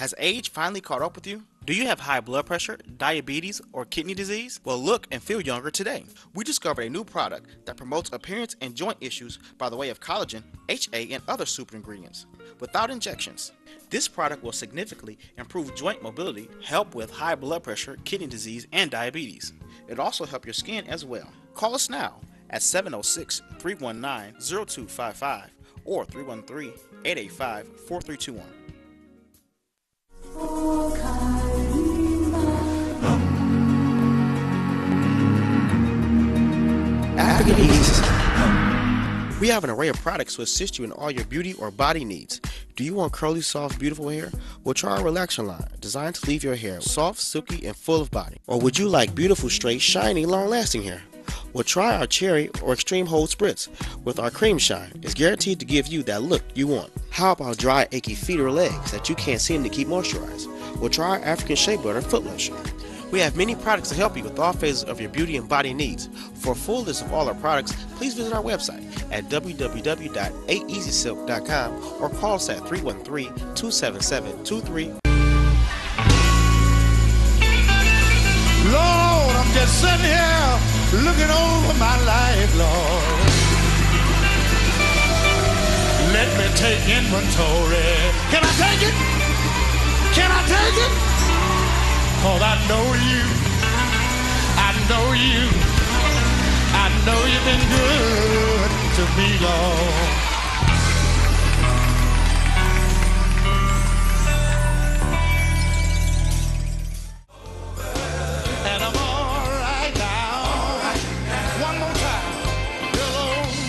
Has age finally caught up with you? Do you have high blood pressure, diabetes, or kidney disease? Well, look and feel younger today. We discovered a new product that promotes appearance and joint issues by the way of collagen, HA, and other super ingredients without injections. This product will significantly improve joint mobility, help with high blood pressure, kidney disease, and diabetes. It'll also help your skin as well. Call us now at 706 319 0255 or 313 885 4321. African Ease. We have an array of products to assist you in all your beauty or body needs. Do you want curly, soft, beautiful hair? Well, try our Relaxer line, designed to leave your hair soft, silky, and full of body. Or would you like beautiful, straight, shiny, long-lasting hair? Well, try our Cherry or Extreme Hold Spritz with our Cream Shine. It's guaranteed to give you that look you want. How about dry, achy feet or legs that you can't seem to keep moisturized? Well, try our African Shea Butter Foot Lotion. We have many products to help you with all phases of your beauty and body needs. For a full list of all our products, please visit our website at www.aeasysilk.com or call us at 313-277-23. Lord, I'm just sitting here looking over my life, Lord. Let me take inventory. Can I take it? Can I take it? 'Cause I know you. I know you. I know you've been good to me, Lord. And I'm all right now. All right now. One more time. Hello,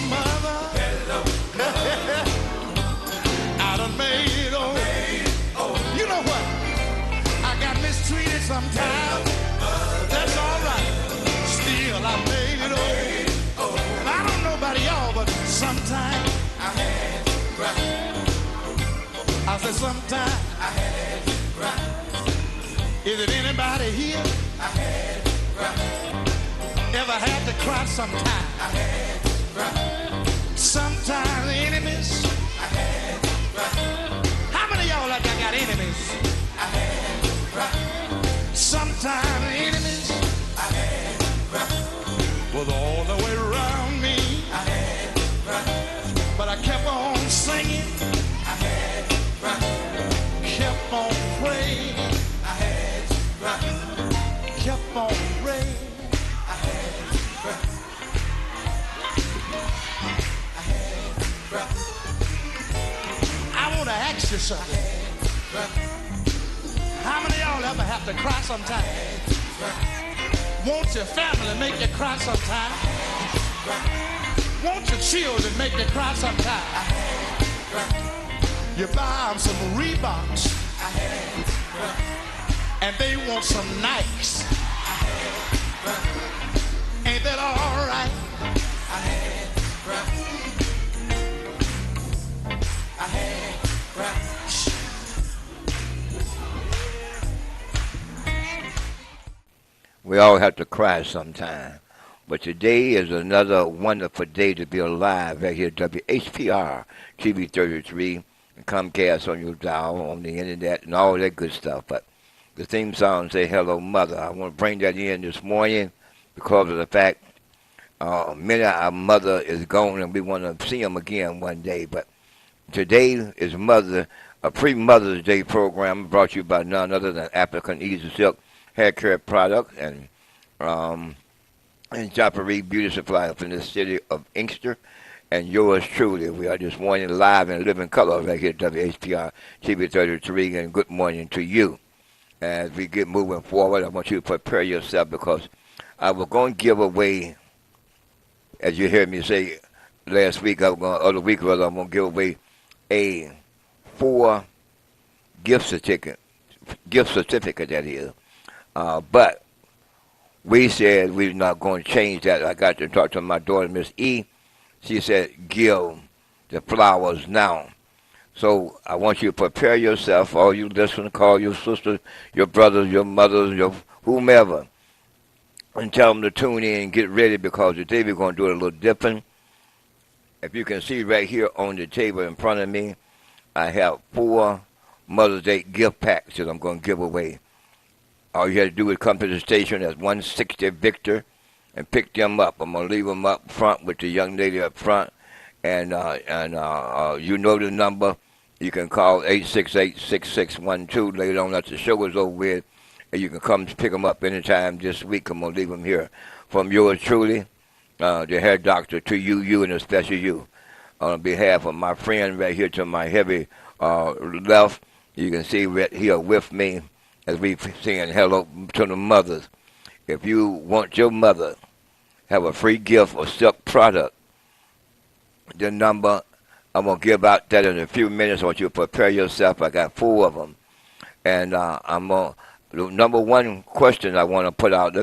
mother. Hello. I done made it over. You know what? I got mistreated sometimes. That's all right. Still, I made it over. And I don't know about y'all, but sometimes I had to cry. I said sometimes I had to cry. Is it anybody here? I had to cry. Ever had to cry sometime? I had to cry. Sometimes enemies. I had to cry. How many of y'all like I got enemies? I had to cry. Sometimes enemies. I had to cry. Was all the way around me. I had to cry. But I kept on singing. I had to cry. Kept on praying. I had to cry. Kept on praying. I had to cry. I had to cry. I want to ask you something. How many of y'all ever have to cry sometime? Won't your family make you cry sometime? Won't your children make you cry sometime? You buy them some Reeboks and they want some Nikes. Ain't that all right? I had to cry. I had to cry. We all have to cry sometime. But today is another wonderful day to be alive right here at WHPR TV 33 and Comcast on your dial, on the internet, and all that good stuff. But the theme song say, Hello, Mother. I want to bring that in this morning because of the fact many of our mother is gone and we want to see them again one day. But today is a pre-Mother's Day program brought to you by none other than African Easy Silk hair care product and Joppery Beauty Supply up in the city of Inkster. And yours truly, we are this morning live in living color right here at WHPR TV 33, and good morning to you. As we get moving forward, I want you to prepare yourself because I was going to give away, as you heard me say last week, I'm going to give away a 4 gift certificate that is. But we said we're not going to change that. I got to talk to my daughter, Miss E. She said, give the flowers now. So I want you to prepare yourself, all you listeners, call your sisters, your brothers, your mothers, your whomever, and tell them to tune in and get ready because today we're going to do it a little different. If you can see right here on the table in front of me, I have 4 Mother's Day gift packs that I'm going to give away. All you had to do is come to the station at 160 Victor and pick them up. I'm going to leave them up front with the young lady up front. And you know the number. You can call 868-6612 later on after the show is over with. And you can come pick them up anytime this week. I'm going to leave them here. From yours truly, the hair doctor, to you, and especially you. On behalf of my friend right here to my heavy left, you can see right here with me as we saying hello to the mothers. If you want your mother have a free gift or silk product, the number, I'm going to give out that in a few minutes. I want you to prepare yourself. I got 4 of them. And I'm going to, the number one question I want to put out,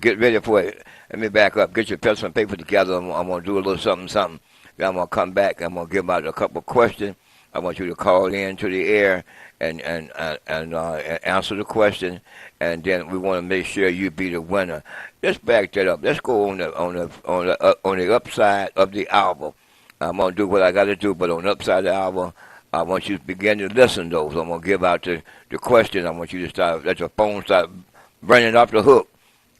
get ready for it. Let me back up. Get your pencil and paper together. I'm going to do a little something. Then I'm going to come back. I'm going to give out a couple of questions. I want you to call in to the air and answer the question, and then we want to make sure you be the winner. Let's back that up. Let's go on the upside of the album. I'm gonna do what I got to do, but on the upside of the album, I want you to begin to listen to those. I'm gonna give out the question. I want you to let your phone start burning off the hook.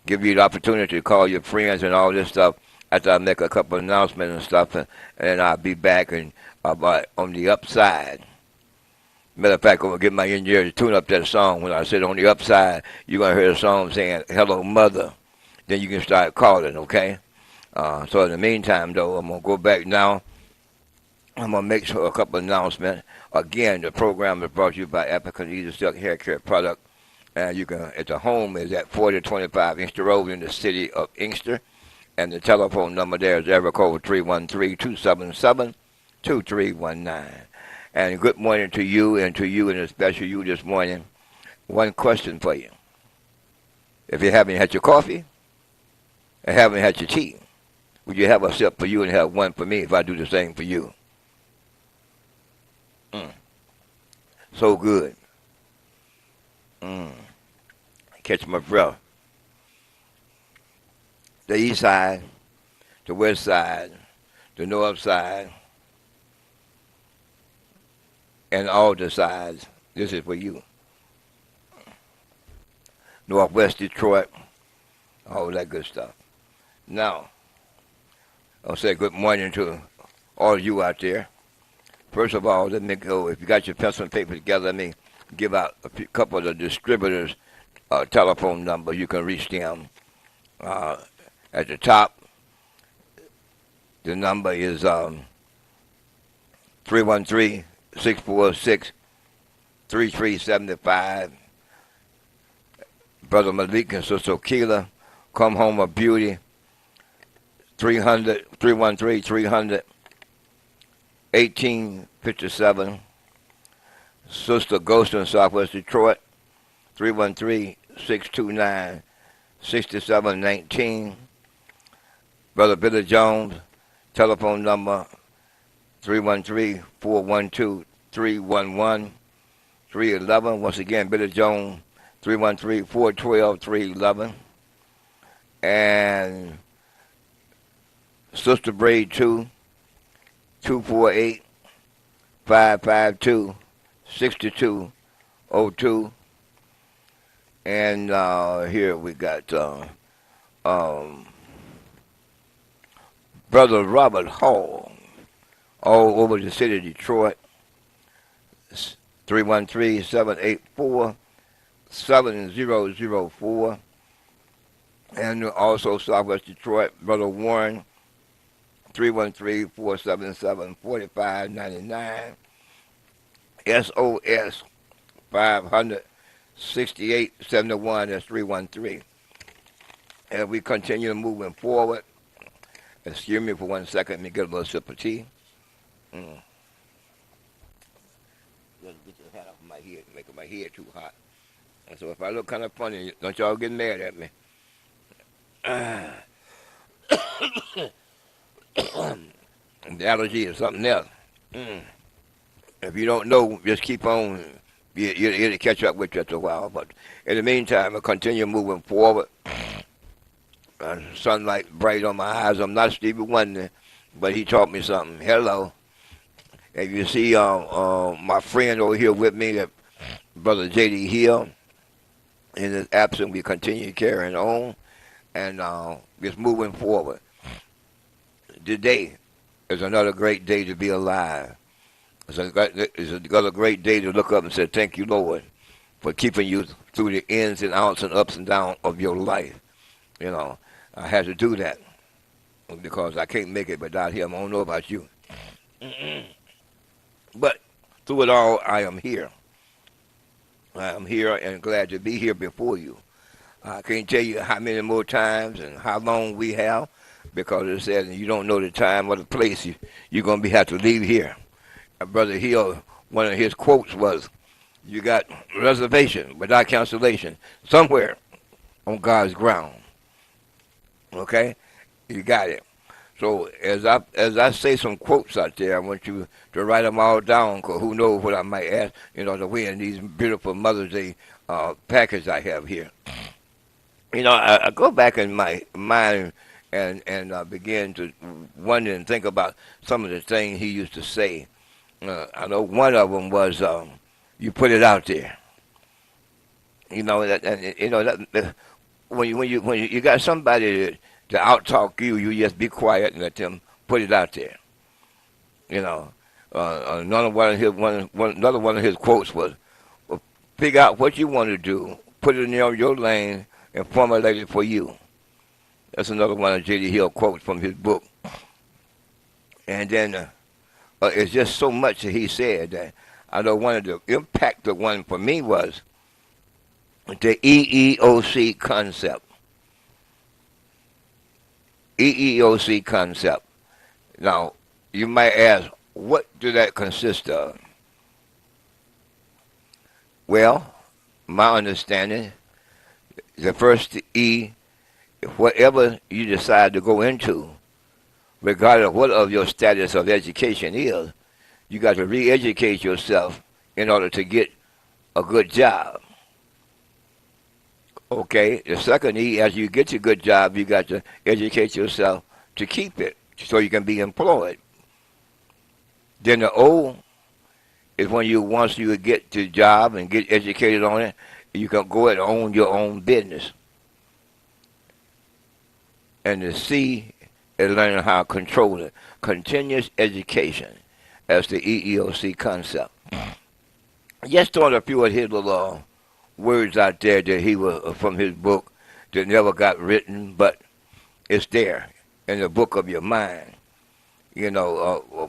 Give you the opportunity to call your friends and all this stuff after I make a couple of announcements and stuff, and then I'll be back and on the upside. Matter of fact, I'm going to get my engineer to tune up that song. When I said on the upside, you're going to hear the song saying, hello, mother. Then you can start calling, okay? So in the meantime, though, I'm going to go back now. I'm going to make sure a couple of announcements. Again, the program is brought to you by African Easy Silk Hair Care Product. And you can, at the home is at 4025 Inkster Road in the city of Inkster. And the telephone number there is area code 313-277-2319. And good morning to you and especially you this morning. One question for you. If you haven't had your coffee and haven't had your tea, would you have a sip for you and have one for me if I do the same for you? So good. Catch my breath. The east side, the west side, the north side, and all the sides. This is for you. Northwest Detroit, all that good stuff. Now, I'll say good morning to all of you out there. First of all, let me go. If you got your pencil and paper together, let me give out a couple of the distributors' telephone number. You can reach them. At the top, the number is 313-646-3375. Brother Malik and Sister Keela, Come Home of Beauty, 313-300-1857. Sister Ghost in Southwest Detroit, 313-629-6719. Brother Billy Jones, telephone number 313-412-311. 311. Once again, Billy Jones, 313-412-311. And Sister Braid 2-248-552-6202. And here we got Brother Robert Hall, all over the city of Detroit, 313-784-7004. And also Southwest Detroit, Brother Warren, 313-477-4599. SOS 568-71, that's 313. And we continue moving forward. Excuse me for 1 second. Let me get a little sip of tea. Let me get the hat off my head, making my head too hot. And so if I look kind of funny, don't y'all get mad at me. The allergy is something else. If you don't know, just keep on. It'll catch up with you after a while. But in the meantime, I'll continue moving forward. Sunlight bright on my eyes. I'm not Stevie Wonder, but he taught me something. Hello. And you see my friend over here with me, that Brother J.D. Hill. In his absence, we continue carrying on and just moving forward. Today is another great day to be alive. It's another great day to look up and say, thank you, Lord, for keeping you through the ins and outs and ups and downs of your life. You know, I had to do that because I can't make it without him. I don't know about you. But through it all, I am here. I am here and glad to be here before you. I can't tell you how many more times and how long we have, because it says you don't know the time or the place you're going to have to leave here. Brother Hill, one of his quotes was, you got reservation without cancellation somewhere on God's ground. Okay? You got it. So as I say some quotes out there, I want you to write them all down, because who knows what I might ask, to win these beautiful Mother's Day package I have here. I go back in my mind and begin to wonder and think about some of the things he used to say. I know one of them was, you put it out there. When you got somebody to out-talk you, you just be quiet and let them put it out there. Another one of his quotes was, well, figure out what you want to do, put it in your lane, and formulate it for you. That's another one of J.D. Hill quotes from his book. And then it's just so much that he said that I know one of the impactful one for me was the EEOC concept. EEOC concept. Now, you might ask, what do that consist of? Well, my understanding, the first E, whatever you decide to go into, regardless of what of your status of education is, you got to re-educate yourself in order to get a good job. Okay, the second E, as you get your good job, you got to educate yourself to keep it so you can be employed. Then the O is when once you get the job and get educated on it, you can go and own your own business. And the C is learning how to control it. Continuous education. That's the EEOC concept. Just throwing a few of his little words out there that he was from his book that never got written, but it's there in the book of your mind.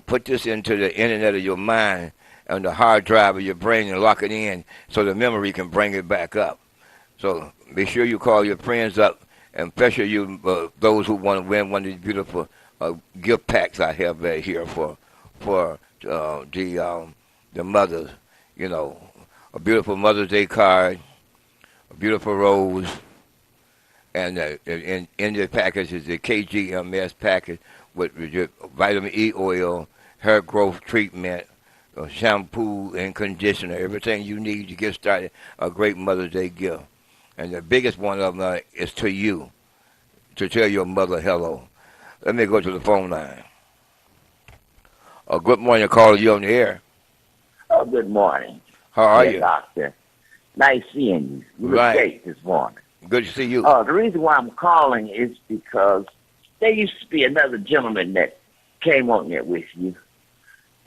Put this into the internet of your mind and the hard drive of your brain and lock it in so the memory can bring it back up. So be sure you call your friends up and pressure those who want to win one of these beautiful gift packs I have right here for the mothers. A beautiful Mother's Day card, a beautiful rose, and in the package is the KGMS package with vitamin E oil, hair growth treatment, shampoo and conditioner, everything you need to get started, a great Mother's Day gift. And the biggest one of them is to you, to tell your mother hello. Let me go to the phone line. Good morning, caller. You on the air? Oh, good morning. How are you? Doctor. Nice seeing you. You look great this morning. Good to see you. The reason why I'm calling is because there used to be another gentleman that came on there with you,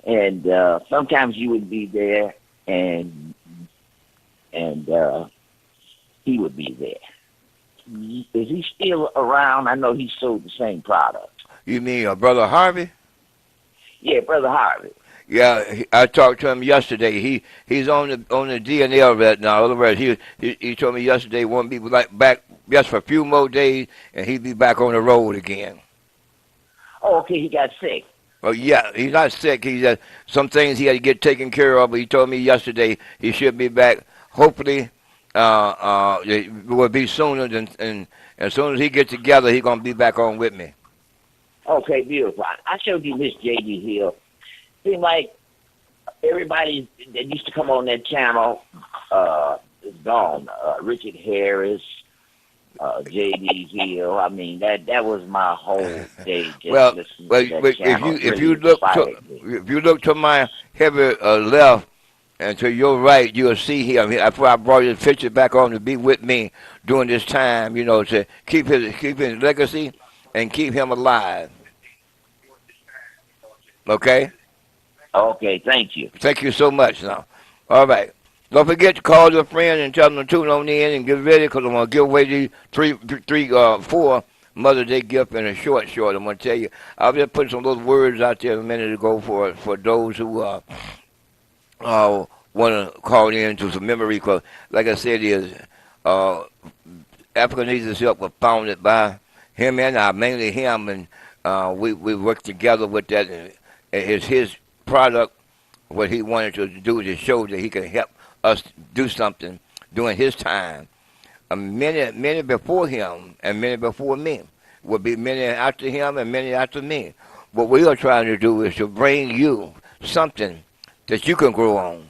and sometimes you would be there, and he would be there. Is he still around? I know he sold the same product. You mean Brother Harvey? Yeah, Brother Harvey. Yeah, I talked to him yesterday. He's on the DNL right now. In other words, he told me yesterday he won't be back just for a few more days, and he'd be back on the road again. Oh, okay, he got sick. Oh, yeah, he's not sick. He just some things he had to get taken care of, but he told me yesterday he should be back. Hopefully, it will be sooner than, and as soon as he gets together, he's going to be back on with me. Okay, beautiful. I showed you Miss J.D. Hill. Seemed like everybody that used to come on that channel is gone. Richard Harris, J.D. Hill. I mean, that was my whole day just Well, listening well, to that if channel. you It if really you look to inspired me. if you look to my heavy left and to your right, you'll see him. That's why I brought his picture back on to be with me during this time. You know, to keep his legacy and keep him alive. Okay. Okay, thank you. Thank you so much. Now, all right. Don't forget to call your friend and tell them to tune on in and get ready because I'm gonna give away these four Mother's Day gift in a short. I'm gonna tell you. I'll just put some little words out there a minute ago for those who want to call in to some memory. Cause like I said, is African Needs Help was founded by him and I, mainly him, and we worked together with that. And it's his product. What he wanted to do to show that he can help us do something during his time. Many before him and many before me. Will be many after him and many after me. What we are trying to do is to bring you something that you can grow on.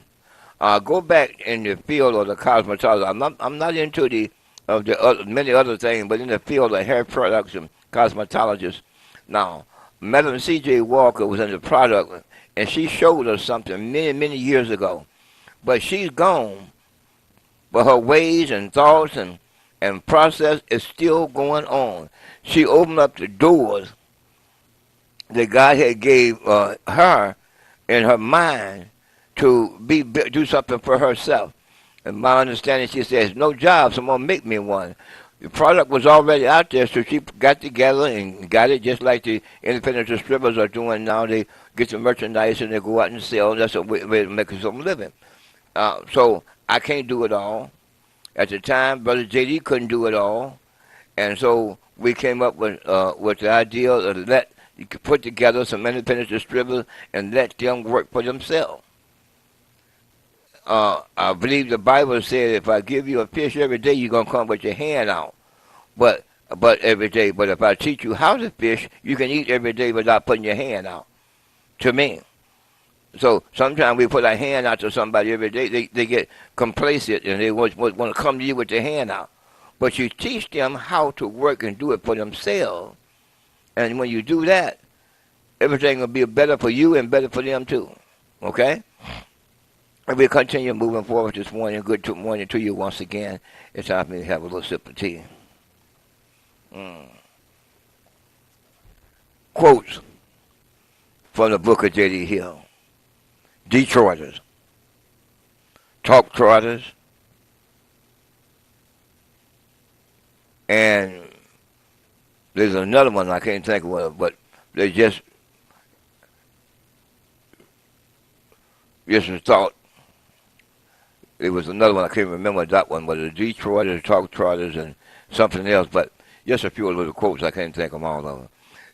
Go back in the field of the cosmetology. I'm not into many other things, but in the field of hair products and cosmetologists. Now, Madam C.J. Walker was in the product, and she showed us something many years ago. But she's gone. But her ways and thoughts and process is still going on. She opened up the doors that God had gave her in her mind to do something for herself. And my understanding, she says, no job, someone make me one. The product was already out there, so she got together and got it just like the independent distributors are doing now. They get the merchandise and they go out and sell. That's a way to make some living. So I can't do it all. At the time, Brother J.D. couldn't do it all. And so we came up with the idea of you could put together some independent distributors and let them work for themselves. I believe the Bible said if I give you a fish every day, you're going to come with your hand out. But every day. But if I teach you how to fish, you can eat every day without putting your hand out. To me. So sometimes we put our hand out to somebody every day. They get complacent and they want to come to you with their hand out. But you teach them how to work and do it for themselves. And when you do that, everything will be better for you and better for them too. Okay? And we'll continue moving forward this morning. Good morning to you once again. It's time for me to have a little sip of tea. Quotes from the book of J.D. Hill. Detroiters. Talk Trotters. And there's another one I can't think of it, but they just a thought. It was another one, I can't remember that one, but the Detroiters, Talk Trotters, and something else, but just a few little quotes, I can't think of all of them.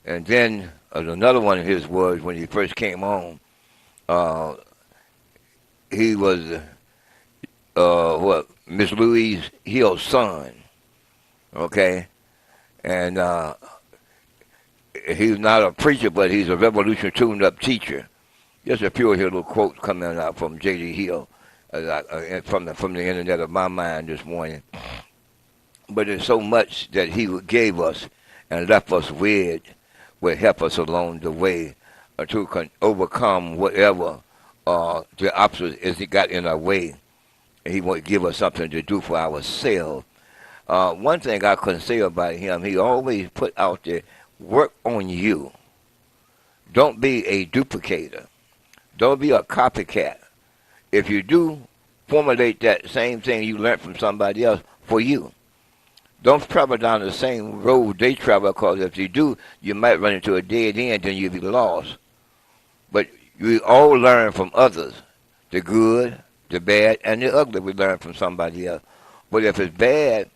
And then another one of his was when he first came on, he was Miss Louise Hill's son, okay? And he's not a preacher, but he's a revolution tuned-up teacher. Just a few of his little quotes coming out from J.D. Hill from the internet of my mind this morning. But there's so much that he gave us and left us with will help us along the way to overcome whatever the obstacles is he got in our way. And he won't give us something to do for ourselves. One thing I couldn't say about him, he always put out there, work on you. Don't be a duplicator. Don't be a copycat. If you do, formulate that same thing you learned from somebody else for you. Don't travel down the same road they travel, because if you do, you might run into a dead end and you'll be lost. But we all learn from others. The good, the bad, and the ugly we learn from somebody else. But if it's bad,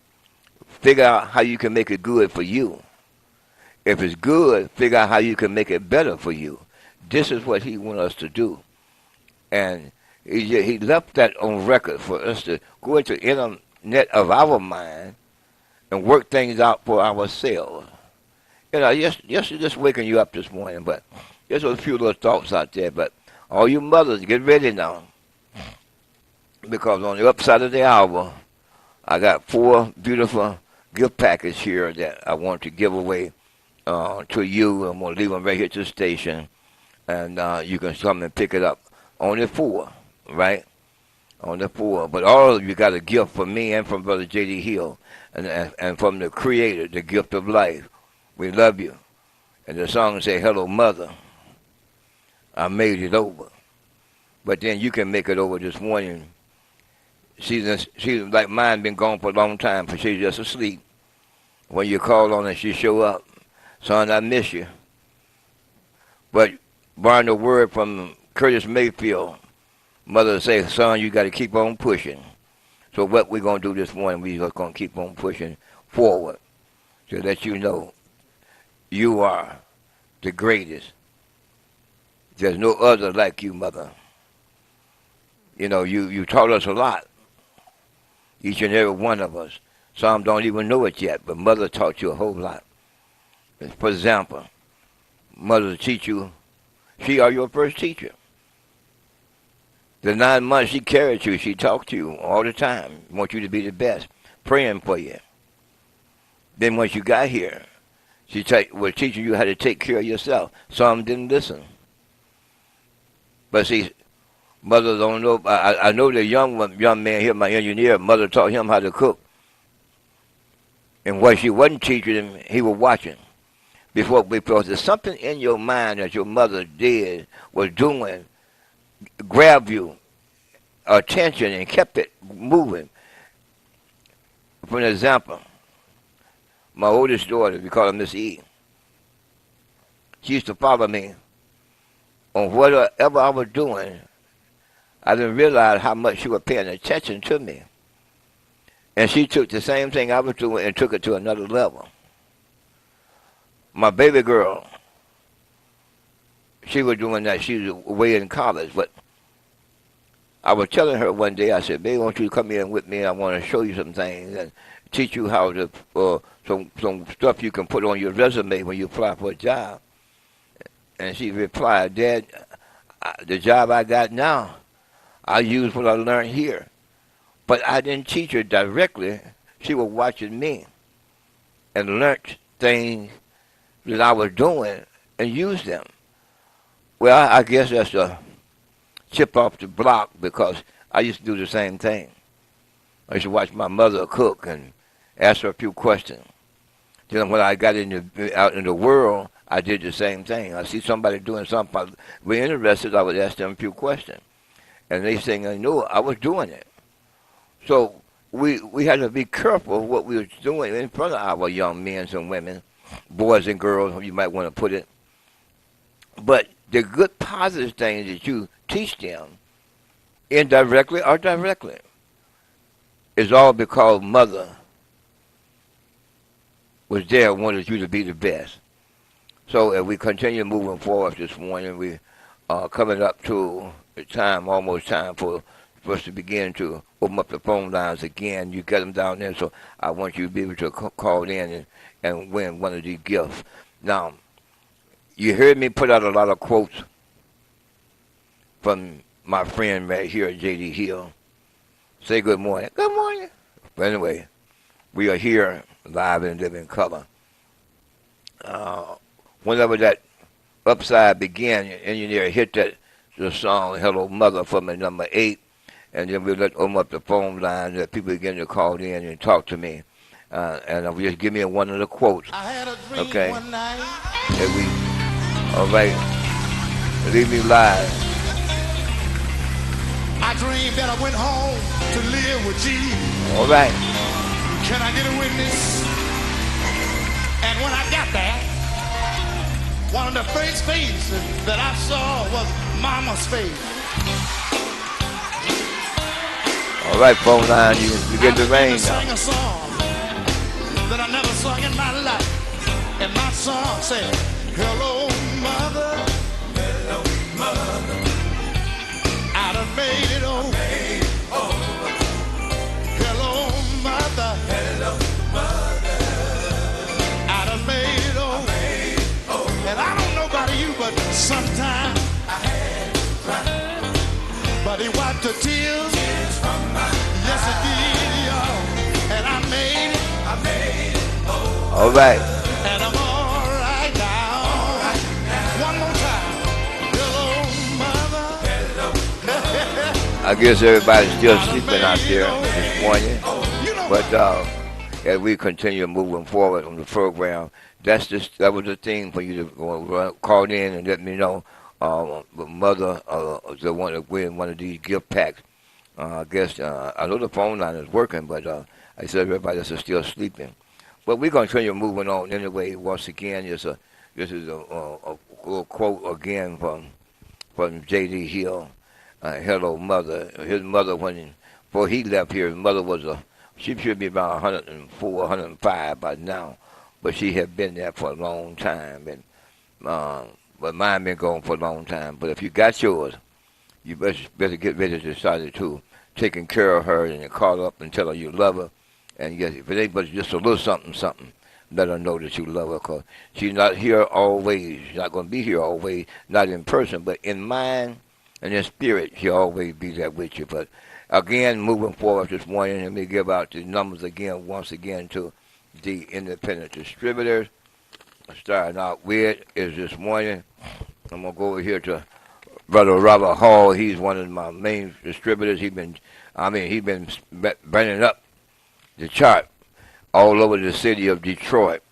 figure out how you can make it good for you. If it's good, figure out how you can make it better for you. This is what he wants us to do. And he left that on record for us to go into the internet of our mind and work things out for ourselves. You know, just waking you up this morning, but just a few little thoughts out there. But all you mothers, get ready now. Because on the upside of the hour, I got 4 beautiful gift package here that I want to give away to you. I'm going to leave them right here at the station, and you can come and pick it up. Only 4, right? Only 4. But all of you got a gift from me and from Brother J.D. Hill, and from the Creator, the gift of life. We love you. And the song say, "Hello, Mother, I made it over." But then you can make it over this morning. She's like mine, been gone for a long time, but she's just asleep. When you call on her, she show up. "Son, I miss you." But borrowing the word from Curtis Mayfield, Mother say, "Son, you got to keep on pushing." So what we're going to do this morning, we're just going to keep on pushing forward to let you know you are the greatest. There's no other like you, Mother. You know, you taught us a lot, each and every one of us. Some don't even know it yet, but Mother taught you a whole lot. For example, Mother teach you, she are your first teacher. The 9 months she carried you, she talked to you all the time, want you to be the best, praying for you. Then once you got here, she was teaching you how to take care of yourself. Some didn't listen. But see, Mother don't know. I know the young man here, my engineer, Mother taught him how to cook. And what she wasn't teaching him, he was watching. Because there's something in your mind that your mother was doing, grabbed you attention and kept it moving. For an example, my oldest daughter, we call her Miss E, she used to follow me on whatever I was doing. I didn't realize how much she was paying attention to me. And she took the same thing I was doing and took it to another level. My baby girl, she was doing that. She was away in college. But I was telling her one day, I said, "Baby, I want you to come in with me. I want to show you some things and teach you how to, some stuff you can put on your resume when you apply for a job." And she replied, "Dad, the job I got now, I use what I learned here." But I didn't teach her directly. She was watching me and learned things that I was doing and used them. Well, I guess that's a chip off the block because I used to do the same thing. I used to watch my mother cook and ask her a few questions. Then when I got out in the world, I did the same thing. I see somebody doing something I was interested, I would ask them a few questions. And they saying, "I knew I was doing it." So we had to be careful of what we were doing in front of our young men and women, boys and girls, you might want to put it. But the good positive things that you teach them, indirectly or directly, is all because Mother was there and wanted you to be the best. So as we continue moving forward this morning, we are coming up to the time, almost time for us to begin to open up the phone lines again. You get them down there, so I want you to be able to call in and win one of these gifts. Now, you heard me put out a lot of quotes from my friend right here at J.D. Hill. Say good morning. Good morning. But anyway, we are here live and living color. Whenever that upside began, engineer hit the song "Hello Mother" for me, number 8. And then we'll open up the phone line that people begin to call in and talk to me. And I'll just give me one of the quotes. I had a dream one night. All right. Leave me live. I dreamed that I went home to live with Jesus. All right. Can I get a witness? And when I got there, one of the first faces that I saw was Mama's face. All right, phone line, you get the rain now. I sang a song that I never sung in my life. And my song said, "Hello, Mother. Hello, Mother. I done made it over. Hello, Mother. Hello, Mother. I done made it over. And I don't know about you, but sometimes I had to cry. But he wiped the tears from my eyes. Yes, it did, y'all. And I made it. All right. And I'm all right now. One more time. Hello, mother. I guess everybody's still sleeping out there this morning. But as we continue moving forward on the program, that was the thing for you to call in and let me know. The mother, the one to win one of these gift packs. I guess I know the phone line is working, but I said everybody else is still sleeping. But we're going to continue moving on anyway. Once again, this is a little quote again from J.D. Hill. Hello, mother. His mother, before he left here, his mother she should be about 104, 105 by now, but she had been there for a long time, and but mine been gone for a long time. But if you got yours, you better get ready to decide to taking care of her and call her up and tell her you love her. And yes, if it ain't but just a little something, let her know that you love her, because she's not here always. She's not going to be here always, not in person, but in mind and in spirit, she'll always be there with you. But again, moving forward this morning, let me give out the numbers again, once again, to the independent distributors. Starting out with is this morning, I'm going to go over here to Brother Robert Hall. He's one of my main distributors. He's been burning up the chart all over the city of Detroit.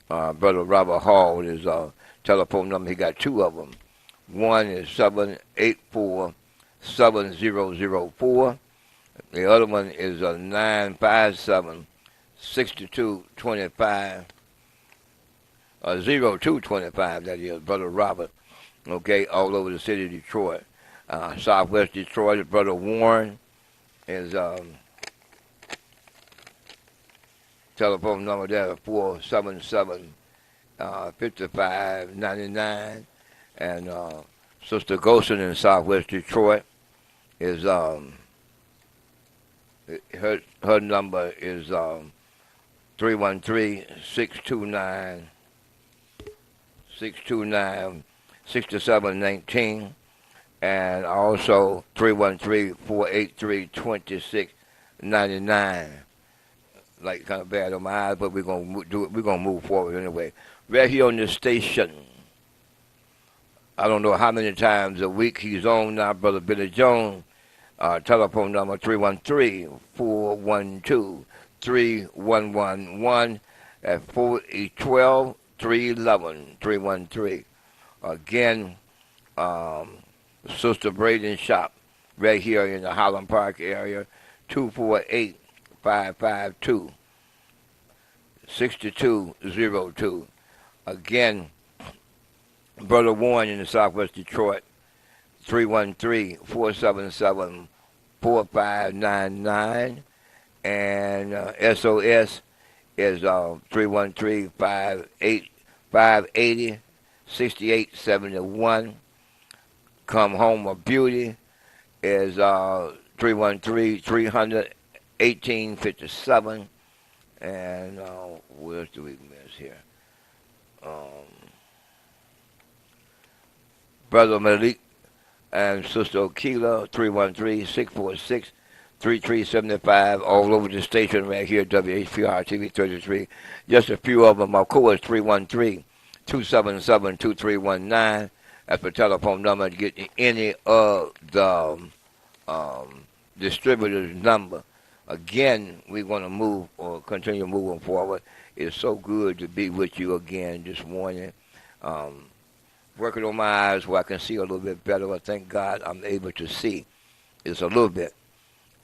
Brother Robert Hall, his telephone number, he got two of them. One is 784-7004. The other one is 957-6225. 0225, that is, Brother Robert, okay, all over the city of Detroit. Southwest Detroit, Brother Warren is telephone number there, 477-5599. And Sister Golson in Southwest Detroit is, her number is 313-629 6719, and also 313-483-2699. Like, kind of bad on my eyes, but we're gonna do it. We're gonna move forward anyway. Right here on this station, I don't know how many times a week he's on now, Brother Billy Jones. Telephone number 313-412-3111 at 412-311-313. Again, Sister Braden Shop, right here in the Highland Park area, 248-552-6202. Again, Brother Warren in the Southwest Detroit, 313-477-4599. And SOS is 313-580-6871. Come Home of Beauty is 313-300-1857. And what else do we miss here? Brother Malik and Sister Okila, 313-646-3375, all over the station right here, WHPR TV 33. Just a few of them. Of course, 313-277-2319. That's the telephone number to get any of the distributor's number. Again, we're going to continue moving forward. It's so good to be with you again this morning. Working on my eyes where I can see a little bit better. But thank God I'm able to see. It's a little bit.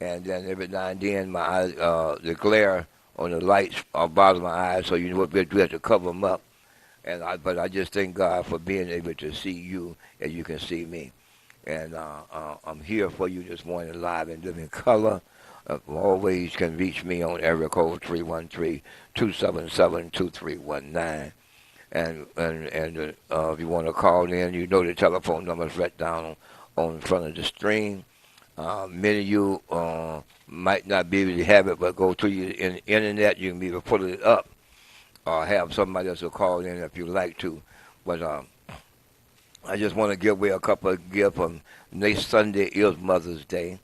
And then every now and then my eyes, the glare on the lights bother my eyes, so you know what we have to cover them up. But I just thank God for being able to see you as you can see me. And I'm here for you this morning live and living color. Always can reach me on area code 313-277-2319. And if you want to call in, you know the telephone number is right down on front of the screen. Many of you might not be able to have it, but go to your internet. You can be able to pull it up or have somebody else will call in if you like to. But I just want to give away a couple of gifts. Next Sunday is Mother's Day,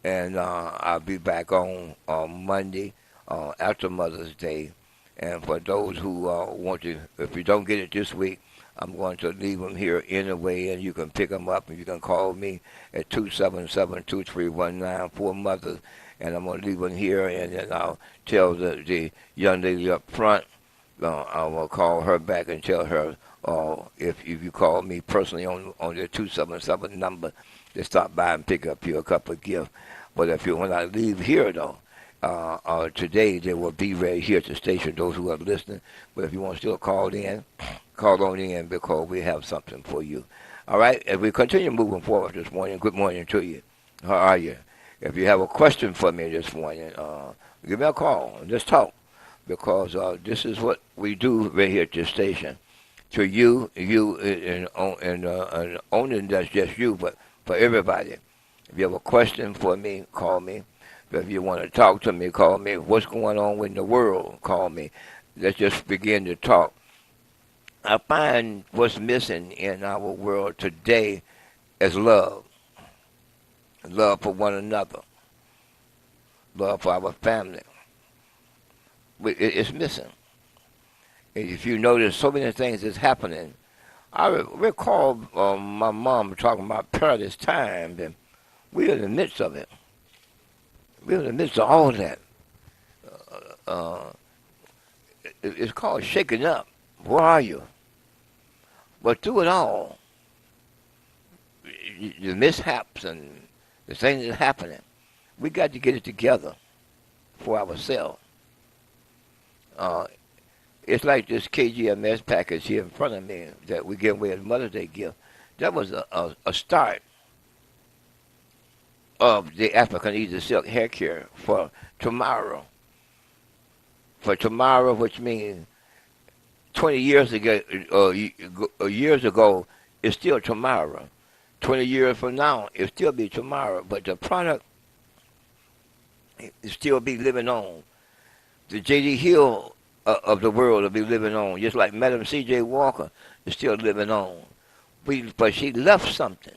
and I'll be back on Monday after Mother's Day. And for those who want to, if you don't get it this week, I'm going to leave them here anyway, and you can pick them up, and you can call me at 277-2319 for mothers, and I'm going to leave them here, and then I'll tell the young lady up front, I will call her back and tell her if you call me personally on the 277 number to stop by and pick up you a couple of gifts. But when I leave here, though, today they will be right here at the station, those who are listening. But if you want to still call on in because we have something for you. All right? As we continue moving forward this morning, good morning to you. How are you? If you have a question for me this morning, give me a call and just talk, because this is what we do right here at this station. To you, and only that's just you, but for everybody. If you have a question for me, call me. If you want to talk to me, call me. What's going on in the world, call me. Let's just begin to talk. I find what's missing in our world today is love. Love for one another. Love for our family. It's missing. If you notice, so many things is happening. I recall my mom talking about perilous times, and we're in the midst of it. We're in the midst of all that. It's called shaking up. Where are you? But through it all, the mishaps and the things that are happening, we got to get it together for ourselves. It's like this KGMS package here in front of me that we give away as Mother's Day gift. That was a start of the African Easy Silk hair care for tomorrow. For tomorrow, which means 20 years ago, it's still tomorrow. 20 years from now, it'll still be tomorrow. But the product will still be living on. The J.D. Hill of the world will be living on, just like Madam C.J. Walker is still living on. But she left something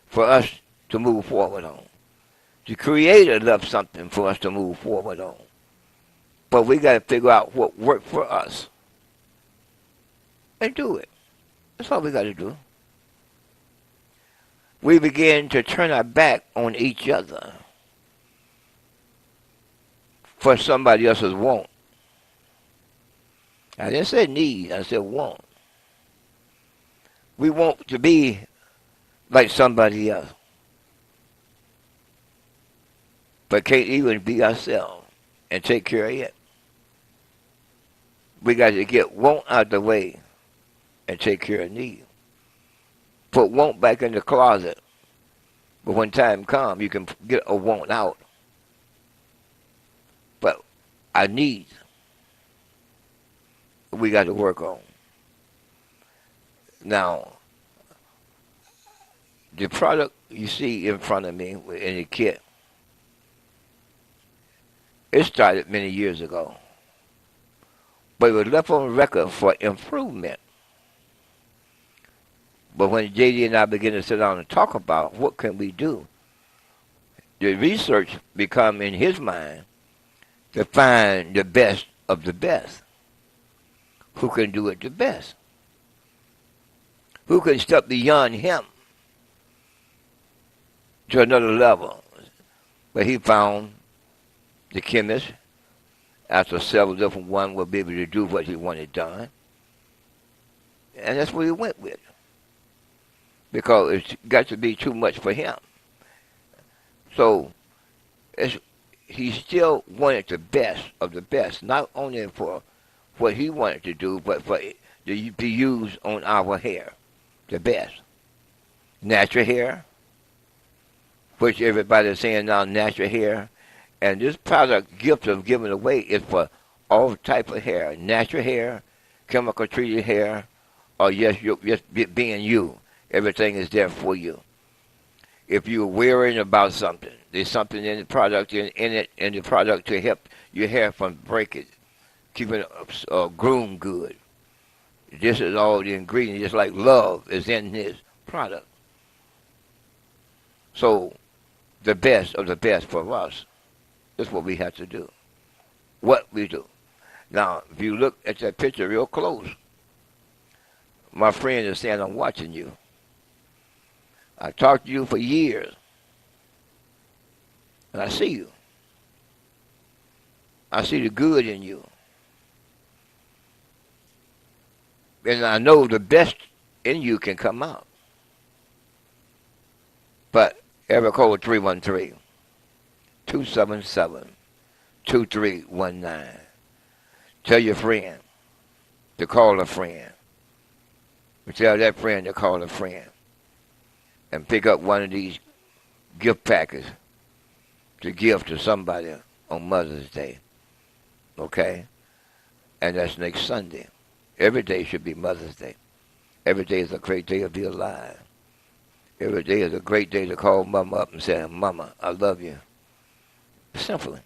for us to move forward on. The Creator left something for us to move forward on. But we got to figure out what worked for us and do it. That's all we got to do. We begin to turn our back on each other for somebody else's want. I didn't say need, I said want. We want to be like somebody else, but can't even be ourselves and take care of it. We got to get want out the way and take care of need. Put want back in the closet, but when time comes, you can get a want out. But our needs, we got to work on. Now, the product you see in front of me in the kit, it started many years ago, but it was left on record for improvement. But when JD and I began to sit down and talk about what can we do, the research become in his mind to find the best of the best. Who can do it the best? Who can step beyond him to another level? But he found the chemist, after several different ones, will be able to do what he wanted done. And that's what he went with. Because it's got to be too much for him. So he still wanted the best of the best, not only for what he wanted to do, but for it to be used on our hair, the best. Natural hair, which everybody's saying now, natural hair. And this product gift of giving away is for all type of hair, natural hair, chemical treated hair, or just being you. Everything is there for you. If you're worrying about something, there's something in the product in the product to help your hair from breakage, keeping it groomed good. This is all the ingredients, just like love is in this product. So the best of the best for us is what we have to do. What we do. Now, if you look at that picture real close, my friend is saying, I'm watching you. I talked to you for years, and I see you. I see the good in you. And I know the best in you can come out. But area code 313-277-2319. Tell your friend to call a friend. Tell that friend to call a friend. And pick up one of these gift packets to give to somebody on Mother's Day. Okay? And that's next Sunday. Every day should be Mother's Day. Every day is a great day to be alive. Every day is a great day to call Mama up and say, Mama, I love you. Simply.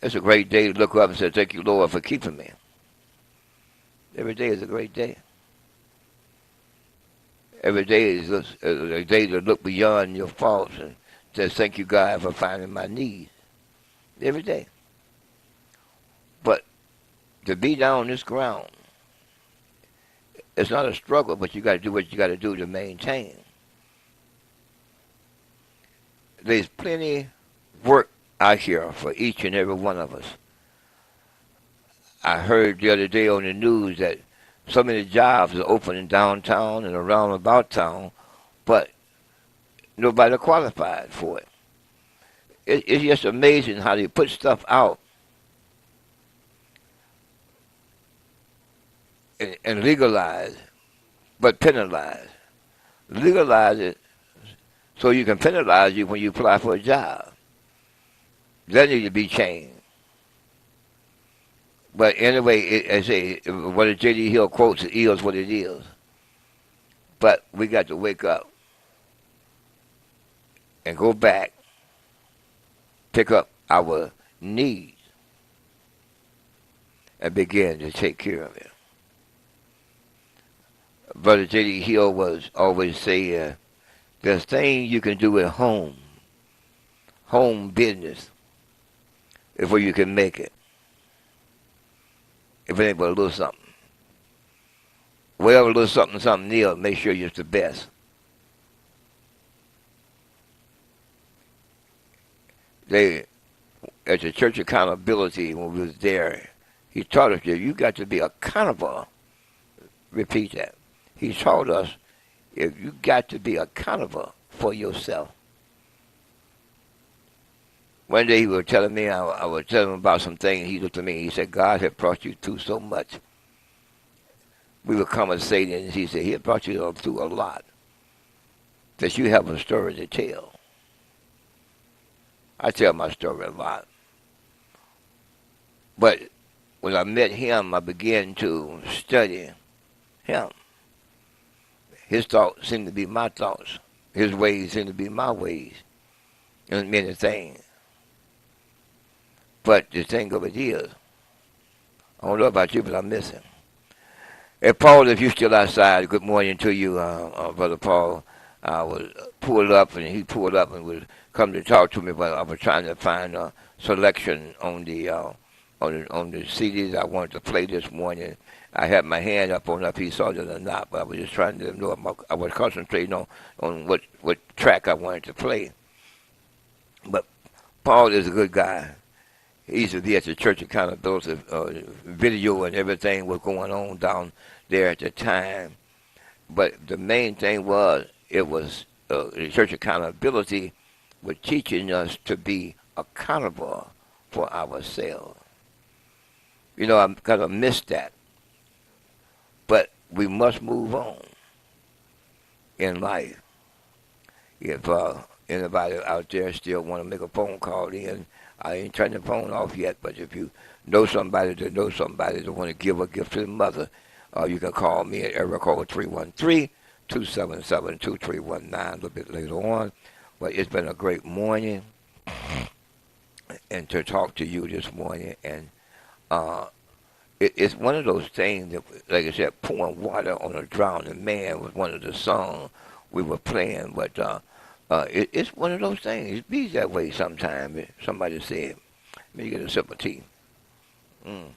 It's a great day to look up and say, thank you, Lord, for keeping me. Every day is a great day. Every day is a day to look beyond your faults and say, thank you, God, for finding my needs. Every day. But to be down on this ground, it's not a struggle, but you got to do what you got to do to maintain. There's plenty work out here for each and every one of us. I heard the other day on the news that so many jobs are opening downtown and around about town, but nobody qualified for it. It's just amazing how they put stuff out and legalize, but penalize. Legalize it so you can penalize you when you apply for a job. That needs to be changed. But anyway, I say, what a J.D. Hill quotes, it is what it is. But we got to wake up and go back, pick up our needs, and begin to take care of it. Brother J.D. Hill was always saying, there's things you can do at home business, is where you can make it. If it ain't but a little something. Whatever little something is, make sure you're the best. They, at the Church Accountability, when we was there, he taught us that you got to be accountable. Repeat that. He taught us if you got to be accountable for yourself. One day he was telling me, I was telling him about some things. He looked at me and he said, God had brought you through so much. We were conversating and he said, he had brought you through a lot. That you have a story to tell. I tell my story a lot. But when I met him, I began to study him. His thoughts seemed to be my thoughts. His ways seemed to be my ways. And many things. But the thing of it is, I don't know about you, but I'm missing. Hey, Paul, if you're still outside, good morning to you, Brother Paul. I was pulled up, and he pulled up and was come to talk to me, but I was trying to find a selection on the CDs I wanted to play this morning. I had my hand up on if he saw it or not, but I was just trying to know. I was concentrating on what track I wanted to play. But Paul is a good guy. He used to be at the Church Accountability video and everything was going on down there at the time. But the main thing was, it was the Church Accountability was teaching us to be accountable for ourselves. You know, I kind of missed that. But we must move on in life. If anybody out there still want to make a phone call in, I ain't turned the phone off yet, but if you know somebody that knows somebody that want to give a gift to the mother, you can call me at area code 313-277-2319 a little bit later on. But it's been a great morning and to talk to you this morning. And it's one of those things that, like I said, pouring water on a drowning man was one of the songs we were playing. But it's one of those things. It be that way sometimes. Somebody said, let me get a sip of tea. Mm.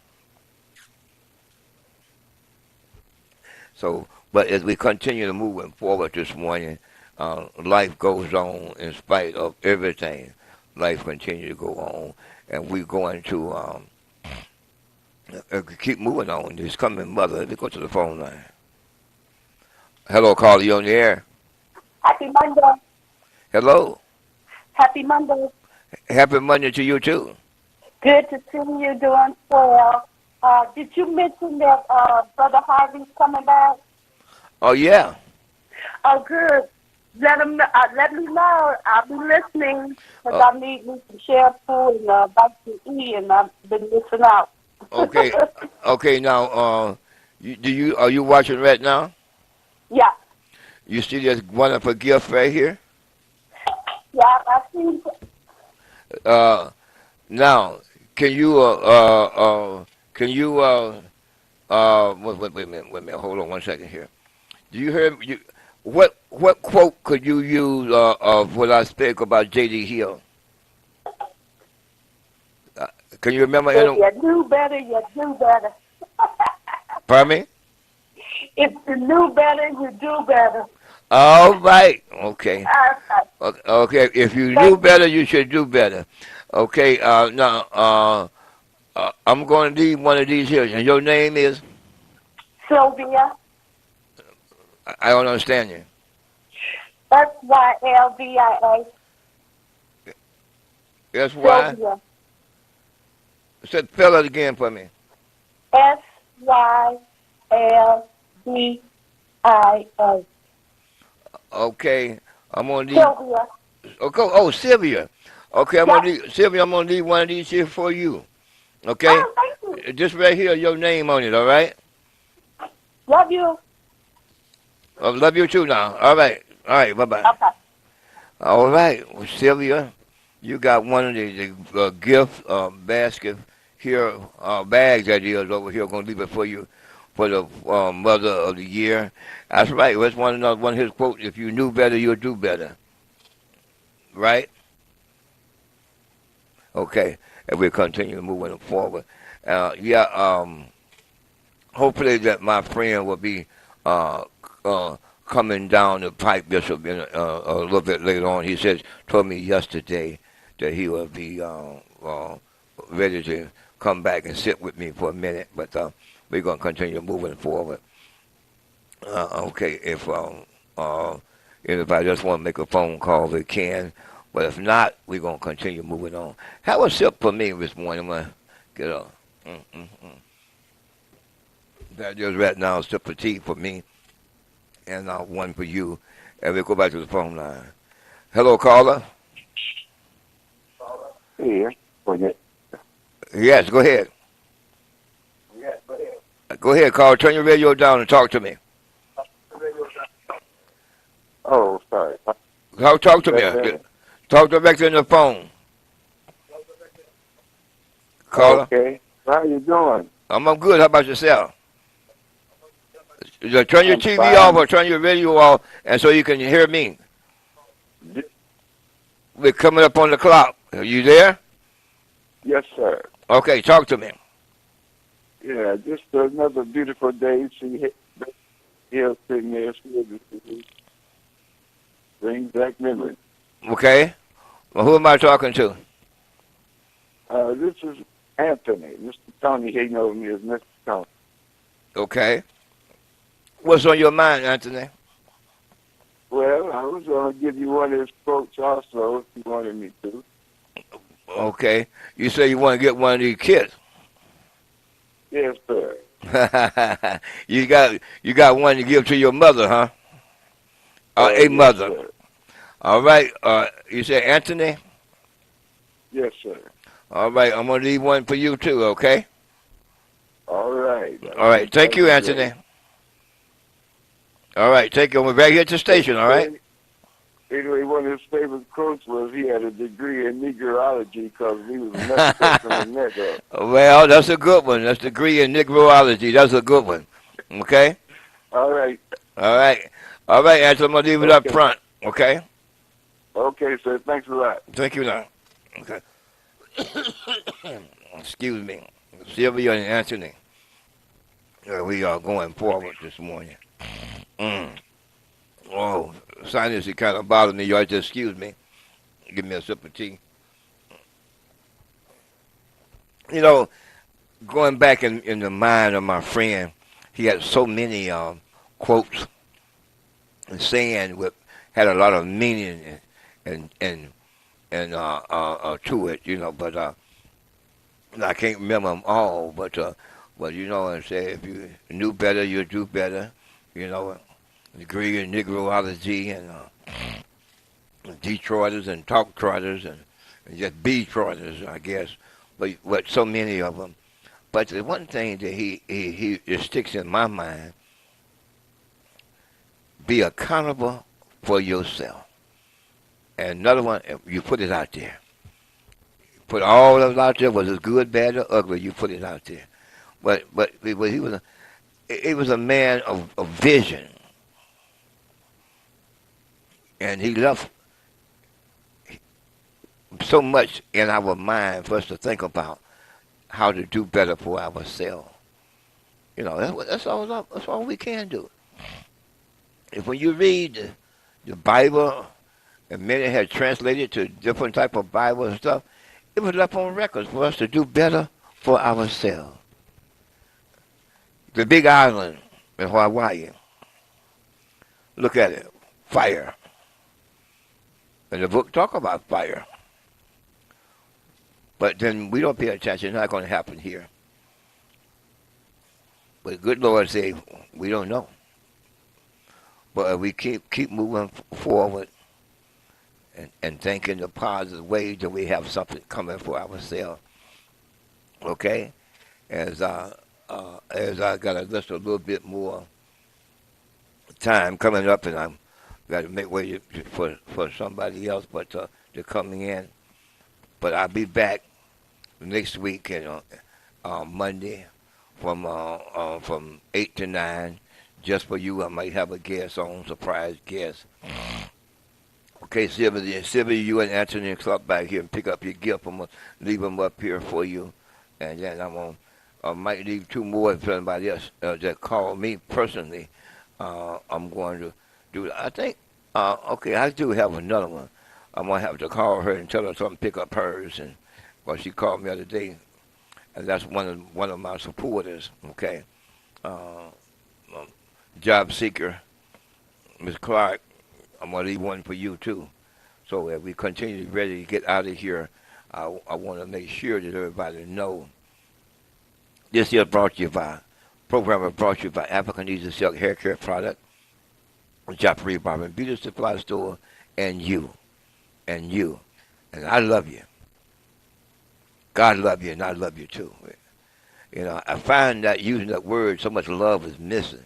So, but as we continue to moving forward this morning, life goes on in spite of everything. Life continues to go on, and we're going to keep moving on. This coming mother. Let me go to the phone line. Hello, caller. You on the air? Happy Monday. Hello. Happy Monday. Happy Monday to you too. Good to see you doing well. Did you mention that Brother Harvey's coming back? Oh yeah. Oh, good. Let me know. I'll be listening because I need me some shampoo and vitamin E, and I've been missing out. Okay. Okay. Now, are you watching right now? Yeah. You see this wonderful gift right here? Yeah, I see. Now, can you wait a minute, hold on one second here. Do you hear what quote could you use of what I spoke about J.D. Hill? Can you remember? If you do better, you do better. Pardon me? If you knew better, you do better. All right. Okay. Okay. If you knew better, you should do better. Okay. Now, I'm going to need one of these here. And your name is? Sylvia. I don't understand you. Sylvia. S-Y? Sylvia. Spell it again for me. Sylvia. Okay. I'm going to need... Sylvia. Okay. Oh, Sylvia. Okay, I'm gonna need, Sylvia, I'm going to need one of these here for you. Okay? Oh, thank you. Just right here, your name on it, all right? Love you. Love you too now. All right. All right, bye-bye. Okay. All right, well, Sylvia, you got one of the gift basket here, bags that is over here. Going to leave it for you for the Mother of the Year. That's right. That's one of his quotes. If you knew better, you'll do better. Right? Okay. And we'll continue moving forward. Hopefully that my friend will be coming down the pipe, Bishop, a little bit later on. He told me yesterday that he will be ready to come back and sit with me for a minute, but we're going to continue moving forward. Okay, if anybody just want to make a phone call, they can, but if not, we're going to continue moving on. Have a sip for me this morning. I'm going to get up. That just right now, a sip of tea for me, and one for you. And we'll go back to the phone line. Hello, caller. Yeah. Yes, go ahead. Go ahead, caller. Turn your radio down and talk to me. Oh, sorry. Talk to me. Talk directly on the phone. Caller. Okay. How you doing? I'm good. How about yourself? Turn your TV fine. off or turn your radio off, and so you can hear me. We're coming up on the clock. Are you there? Yes, sir. Okay, talk to me. Yeah, just another beautiful day. See Hill sitting there, brings back memories. Okay. Well, who am I talking to? This is Anthony. Mr. Tony, he knows me as Mr. Tony. Okay. What's on your mind, Anthony? Well, I was going to give you one of his quotes also, if you wanted me to. Okay. You say you want to get one of these kids. Yes, sir. you got one to give to your mother, huh? A yes, mother. Sir. All right. You say Anthony? Yes, sir. All right. I'm gonna leave one for you too. Okay. All right. All right. Thank you, Anthony. All right. Take you. We're back here at the station. All right. Anyway, one of his favorite quotes was he had a degree in Negroology because he was a Mexican Negro. Well, that's a good one. That's a degree in Negroology. That's a good one. Okay? All right. All right. All right, Anthony, I'm going to leave it up front. Okay? Okay, sir. Thanks a lot. Thank you now. Okay. Excuse me. Sylvia and Anthony. We are going forward this morning. Oh, sinus is kind of bothering me. Y'all just excuse me. Give me a sip of tea. You know, going back in the mind of my friend, he had so many quotes and saying with had a lot of meaning and to it, you know. But I can't remember them all. But you know, I say if you knew better, you'd do better. You know, degree in Negroology and Detroiters and talk trotters and just be trotters, I guess. But so many of them. But the one thing that he just sticks in my mind: be accountable for yourself. And another one, you put it out there. Put all of it out there, whether it's good, bad, or ugly. You put it out there. But he was a man of vision, and he left so much in our mind for us to think about how to do better for ourselves. You know, that's all we can do. If when you read the Bible, and many had translated to different type of Bible and stuff, it was left on records for us to do better for ourselves. The big island in Hawaii, look at it, fire. And the book talk about fire. But then we don't pay attention. It's not going to happen here. But the good Lord said, we don't know. But we keep moving forward and thinking the positive ways that we have something coming for ourselves. Okay? As I got a little bit more time coming up, and I'm got to make way for somebody else but to come in. But I'll be back next week Monday from 8 to 9. Just for you, I might have a guest on, surprise guest. Okay, Sylvia, you and Anthony stop back here and pick up your gift. I'm going to leave them up here for you. And then I might leave two more if somebody else that called me personally. I'm going to do that. I think, okay, I do have another one. I'm going to have to call her and tell her something, pick up hers. And well, she called me the other day, and that's one of my supporters, okay? Job seeker, Ms. Clark, I'm going to leave one for you, too. So as we continue to be ready to get out of here, I want to make sure that everybody know this year program is brought to you by African Easy Silk Hair Care Product, Joppery Barber and Beauty Supply Store, and you. And I love you. God love you, and I love you, too. You know, I find that using that word, so much love is missing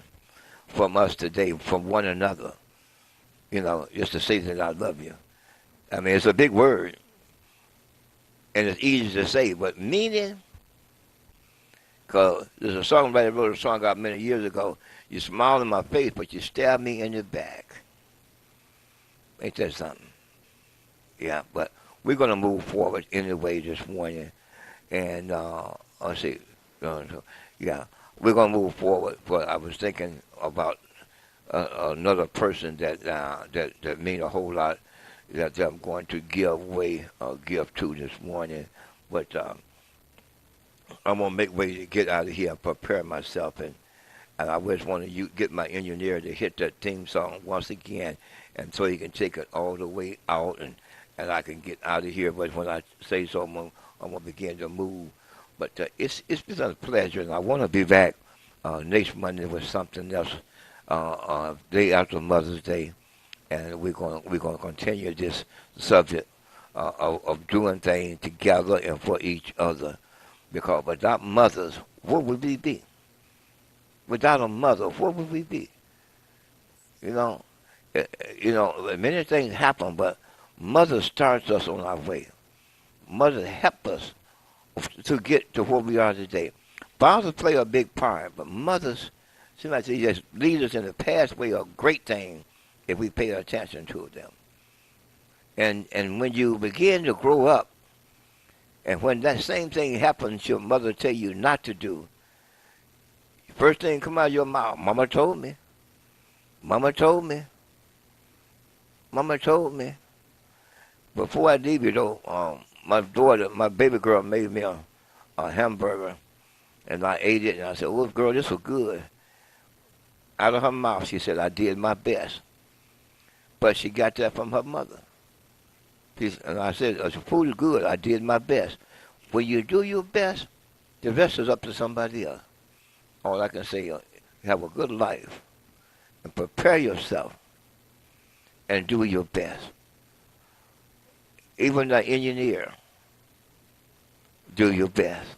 from us today, from one another. You know, just to say that I love you. I mean, it's a big word, and it's easy to say, but meaning, because there's a songwriter wrote a song out many years ago, you smile in my face, but you stab me in the back. Ain't that something? Yeah, but we're going to move forward anyway this morning, and let's see, yeah, we're going to move forward, but I was thinking about another person that mean a whole lot that I'm going to give gift to this morning. But I'm going to make way to get out of here and prepare myself. And I always want to get my engineer to hit that theme song once again, and so he can take it all the way out, and I can get out of here. But when I say so, I'm going to begin to move. But it's been a pleasure, and I want to be back next Monday with something else. Day after Mother's Day, and we're going to continue this subject of doing things together and for each other. Because without mothers, what would we be? Without a mother, what would we be? You know, many things happen, but mother starts us on our way. Mother help us to get to where we are today. Fathers play a big part, but mothers seem like they just lead us in the pathway of great things if we pay attention to them. And when you begin to grow up And when that same thing happens, your mother tell you not to do, first thing come out of your mouth, Mama told me. Mama told me. Mama told me. Before I leave you, though, my daughter, my baby girl made me a hamburger, and I ate it, and I said, oh, girl, this was good. Out of her mouth, she said, I did my best. But she got that from her mother. And I said, the food is good. I did my best. When you do your best, the rest is up to somebody else. All I can say is have a good life and prepare yourself and do your best. Even the engineer, do your best.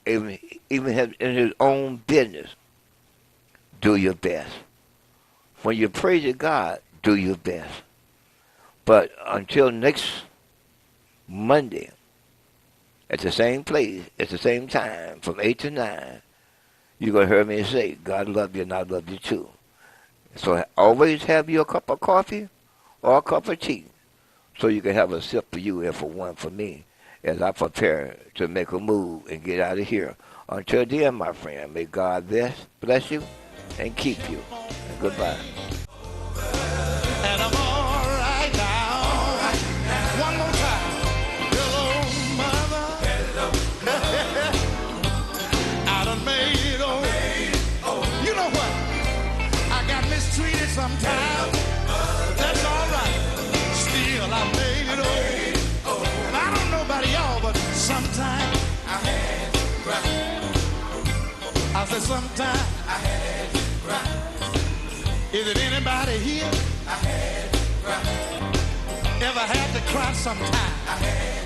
Even in his own business, do your best. When you pray to God, do your best. But until next Monday, at the same place, at the same time, from 8 to 9, you're going to hear me say, God love you and I love you too. So always have your cup of coffee or a cup of tea so you can have a sip for you and for one for me as I prepare to make a move and get out of here. Until then, my friend, may God bless you and keep you. And goodbye. And I'm all right now. All right now. One more time. Hello, mother. Hello. I done made it over. You know what? I got mistreated sometimes. That's all right. Still, I made it over. And I don't know about y'all, but sometimes I had to cry. I said sometimes I had to cry. Is it anybody here? I had to cry. Ever had to cry sometime? I had